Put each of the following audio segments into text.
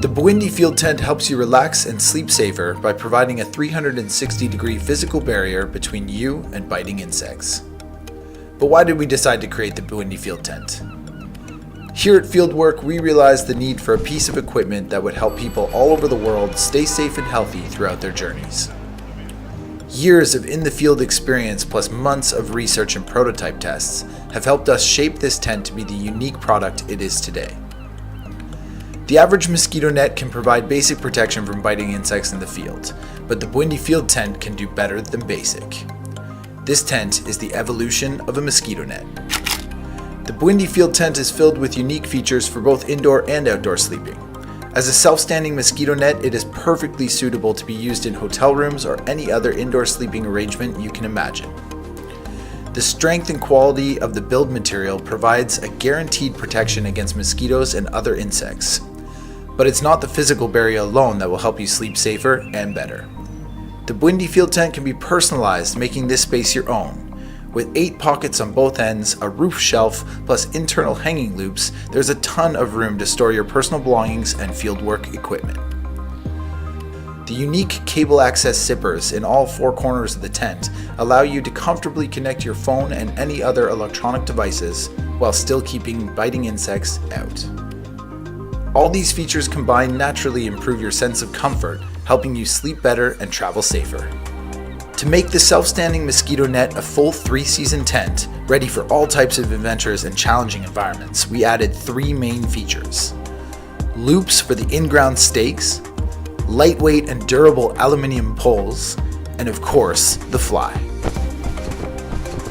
The Bindi Field Tent helps you relax and sleep safer by providing a 360-degree physical barrier between you and biting insects. But why did we decide to create the Bindi Field Tent? Here at Fieldwork, we realized the need for a piece of equipment that would help people all over the world stay safe and healthy throughout their journeys. Years of in-the-field experience plus months of research and prototype tests have helped us shape this tent to be the unique product it is today. The average mosquito net can provide basic protection from biting insects in the field, but the Bindi Field Tent can do better than basic. This tent is the evolution of a mosquito net. The Bindi Field Tent is filled with unique features for both indoor and outdoor sleeping. As a self-standing mosquito net, it is perfectly suitable to be used in hotel rooms or any other indoor sleeping arrangement you can imagine. The strength and quality of the build material provides a guaranteed protection against mosquitoes and other insects. But it's not the physical barrier alone that will help you sleep safer and better. The Bindi Field Tent can be personalized, making this space your own. With 8 pockets on both ends, a roof shelf, plus internal hanging loops, there's a ton of room to store your personal belongings and fieldwork equipment. The unique cable access zippers in all 4 corners of the tent allow you to comfortably connect your phone and any other electronic devices while still keeping biting insects out. All these features combined naturally improve your sense of comfort, helping you sleep better and travel safer. To make the self-standing mosquito net a full 3-season tent, ready for all types of adventures and challenging environments, we added 3 main features. Loops for the in-ground stakes, lightweight and durable aluminum poles, and of course, the fly.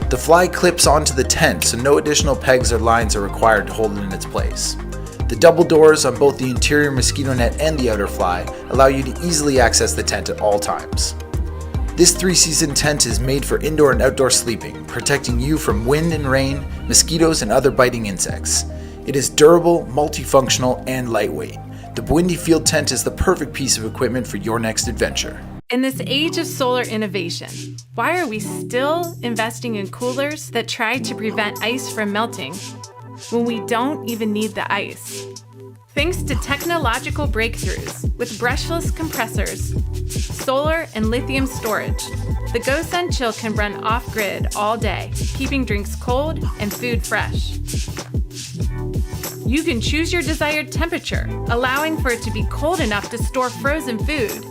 The fly clips onto the tent, so no additional pegs or lines are required to hold it in its place. The double doors on both the interior mosquito net and the outer fly allow you to easily access the tent at all times. This 3-season tent is made for indoor and outdoor sleeping, protecting you from wind and rain, mosquitoes, and other biting insects. It is durable, multifunctional, and lightweight. The Bindi Field Tent is the perfect piece of equipment for your next adventure. In this age of solar innovation, why are we still investing in coolers that try to prevent ice from melting when we don't even need the ice? Thanks to technological breakthroughs with brushless compressors, solar and lithium storage, the GoSun Chill can run off-grid all day, keeping drinks cold and food fresh. You can choose your desired temperature, allowing for it to be cold enough to store frozen food.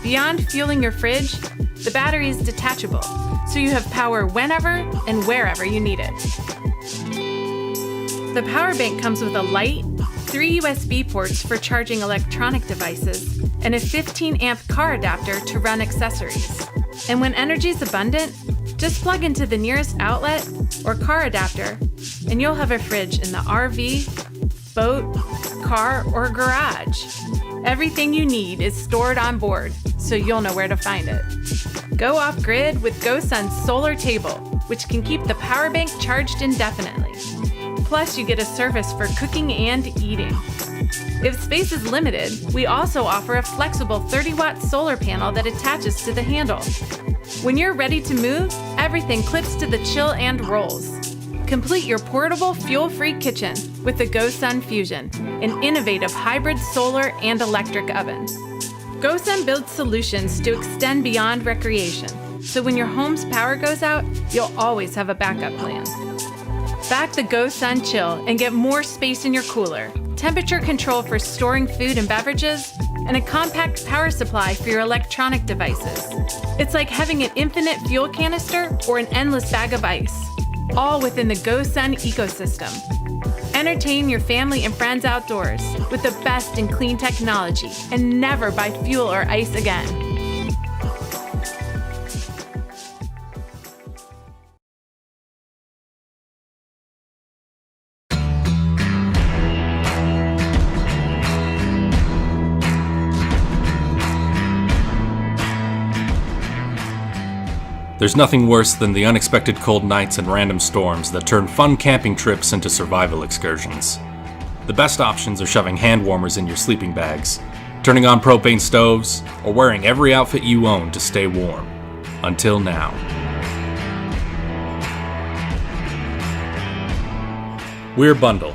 Beyond fueling your fridge, the battery is detachable, so you have power whenever and wherever you need it. The power bank comes with a light, 3 USB ports for charging electronic devices, and a 15-amp car adapter to run accessories. And when energy is abundant, just plug into the nearest outlet or car adapter, and you'll have a fridge in the RV, boat, car, or garage. Everything you need is stored on board, so you'll know where to find it. Go off-grid with GoSun's solar table, which can keep the power bank charged indefinitely. Plus, you get a service for cooking and eating. If space is limited, we also offer a flexible 30-watt solar panel that attaches to the handle. When you're ready to move, everything clips to the chill and rolls. Complete your portable, fuel-free kitchen with the GoSun Fusion, an innovative hybrid solar and electric oven. GoSun builds solutions to extend beyond recreation, so when your home's power goes out, you'll always have a backup plan. Back the GoSun Chill and get more space in your cooler, temperature control for storing food and beverages, and a compact power supply for your electronic devices. It's like having an infinite fuel canister or an endless bag of ice, all within the GoSun ecosystem. Entertain your family and friends outdoors with the best in clean technology and never buy fuel or ice again. There's nothing worse than the unexpected cold nights and random storms that turn fun camping trips into survival excursions. The best options are shoving hand warmers in your sleeping bags, turning on propane stoves, or wearing every outfit you own to stay warm. Until now. We're Bundle,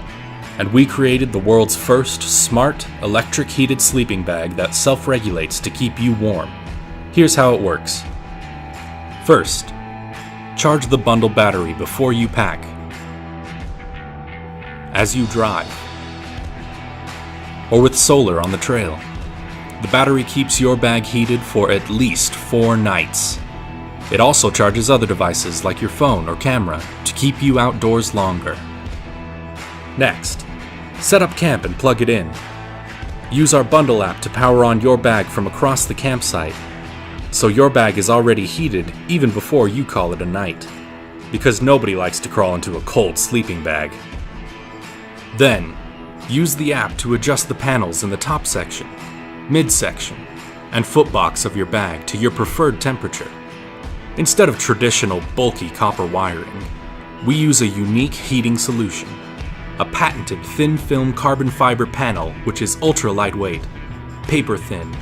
and we created the world's first smart, electric heated sleeping bag that self-regulates to keep you warm. Here's how it works. First, charge the Bundle battery before you pack. As you drive, or with solar on the trail, the battery keeps your bag heated for at least 4 nights. It also charges other devices like your phone or camera to keep you outdoors longer. Next, set up camp and plug it in. Use our Bundle app to power on your bag from across the campsite, so your bag is already heated even before you call it a night, because nobody likes to crawl into a cold sleeping bag. Then, use the app to adjust the panels in the top section, midsection, and footbox of your bag to your preferred temperature. Instead of traditional bulky copper wiring, we use a unique heating solution, a patented thin film carbon fiber panel which is ultra lightweight, paper thin,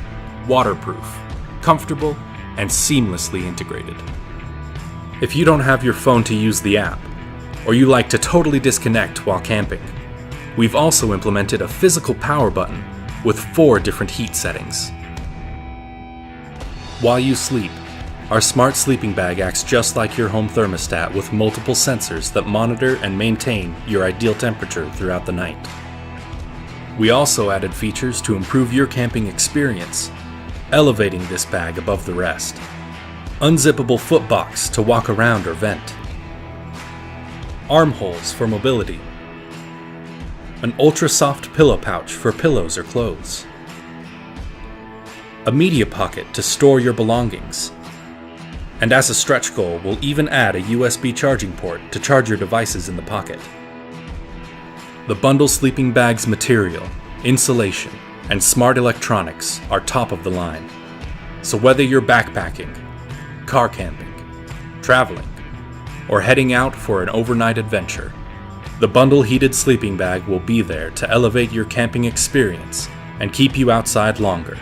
waterproof, comfortable, and seamlessly integrated. If you don't have your phone to use the app, or you like to totally disconnect while camping, we've also implemented a physical power button with 4 different heat settings. While you sleep, our smart sleeping bag acts just like your home thermostat with multiple sensors that monitor and maintain your ideal temperature throughout the night. We also added features to improve your camping experience, elevating this bag above the rest. Unzippable footbox to walk around or vent. Armholes for mobility. An ultra-soft pillow pouch for pillows or clothes. A media pocket to store your belongings. And as a stretch goal, we'll even add a USB charging port to charge your devices in the pocket. The Bundle sleeping bag's material, insulation, and smart electronics are top of the line. So whether you're backpacking, car camping, traveling, or heading out for an overnight adventure, the Bundle heated sleeping bag will be there to elevate your camping experience and keep you outside longer.